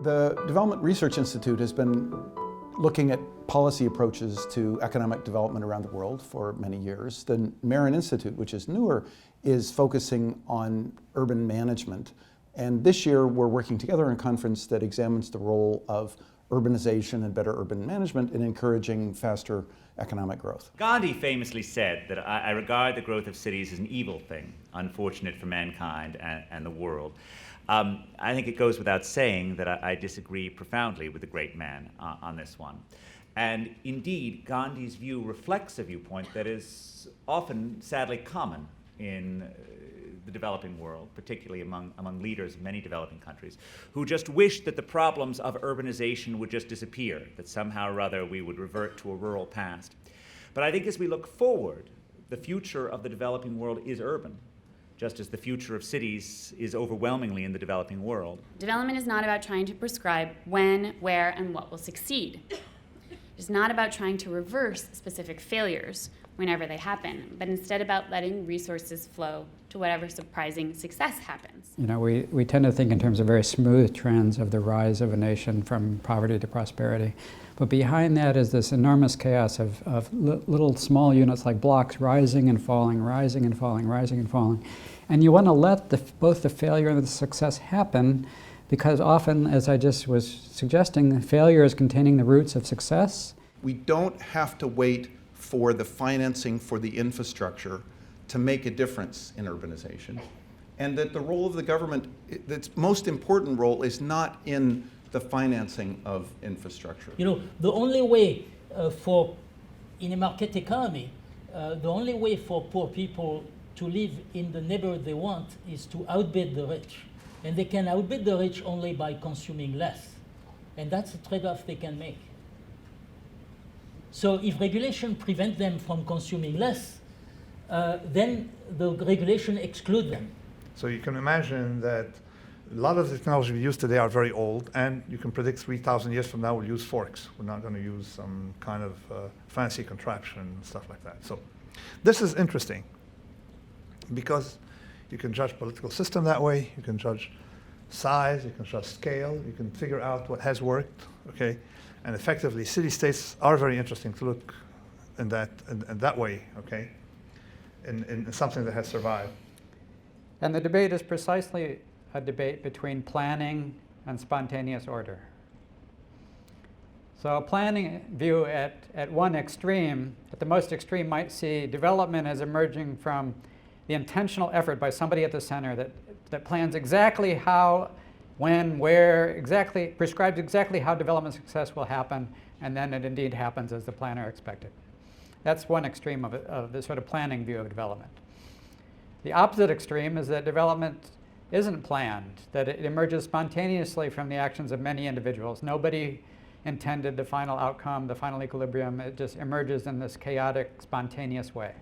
The Development Research Institute has been looking at policy approaches to economic development around the world for many years. The Marron Institute, which is newer, is focusing on urban management. And this year we're working together on a conference that examines the role of urbanization and better urban management in encouraging faster economic growth. Gandhi famously said that I regard the growth of cities as an evil thing, unfortunate for mankind and the world. I think it goes without saying that I disagree profoundly with the great man on this one. And indeed, Gandhi's view reflects a viewpoint that is often, sadly, common in the developing world, particularly among leaders of many developing countries, who just wish that the problems of urbanization would just disappear, that somehow or other we would revert to a rural past. But I think as we look forward, the future of the developing world is urban, just as the future of cities is overwhelmingly in the developing world. Development is not about trying to prescribe when, where, and what will succeed. It's not about trying to reverse specific failures whenever they happen, but instead about letting resources flow to whatever surprising success happens. You know, we tend to think in terms of very smooth trends of the rise of a nation from poverty to prosperity. But behind that is this enormous chaos of little small units like blocks rising and falling, rising and falling, rising and falling. And you want to let both the failure and the success happen, because often, as I just was suggesting, failure is containing the roots of success. We don't have to wait for the financing for the infrastructure to make a difference in urbanization. And that the role of the government, its most important role, is not in the financing of infrastructure. You know, the only way in a market economy, the only way for poor people to live in the neighborhood they want is to outbid the rich. And they can outbid the rich only by consuming less. And that's a trade-off they can make. So if regulation prevents them from consuming less, then the regulation excludes them. So you can imagine that a lot of the technology we use today are very old, and you can predict 3,000 years from now we'll use forks. We're not going to use some kind of fancy contraption and stuff like that. So this is interesting because you can judge political system that way, you can judge size, you can judge scale, you can figure out what has worked, okay? And effectively, city-states are very interesting to look in that way, okay? In something that has survived. And the debate is precisely a debate between planning and spontaneous order. So a planning view at one extreme, at the most extreme, might see development as emerging from the intentional effort by somebody at the center that plans exactly how, when, where, exactly, prescribes exactly how development success will happen, and then it indeed happens as the planner expected. That's one extreme of the sort of planning view of development. The opposite extreme is that development isn't planned, that it emerges spontaneously from the actions of many individuals. Nobody intended the final outcome, the final equilibrium. It just emerges in this chaotic, spontaneous way.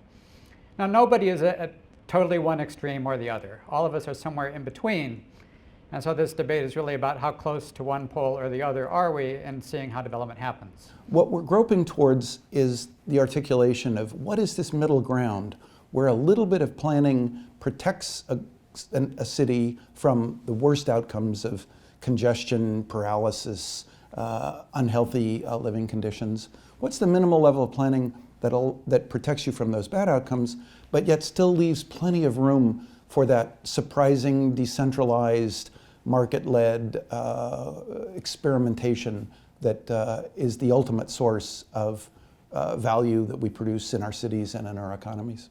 Now, nobody is at totally one extreme or the other. All of us are somewhere in between. And so this debate is really about how close to one pole or the other are we in seeing how development happens. What we're groping towards is the articulation of what is this middle ground where a little bit of planning protects a city from the worst outcomes of congestion, paralysis, unhealthy living conditions. What's the minimal level of planning that protects you from those bad outcomes, but yet still leaves plenty of room for that surprising, decentralized, market-led experimentation that is the ultimate source of value that we produce in our cities and in our economies?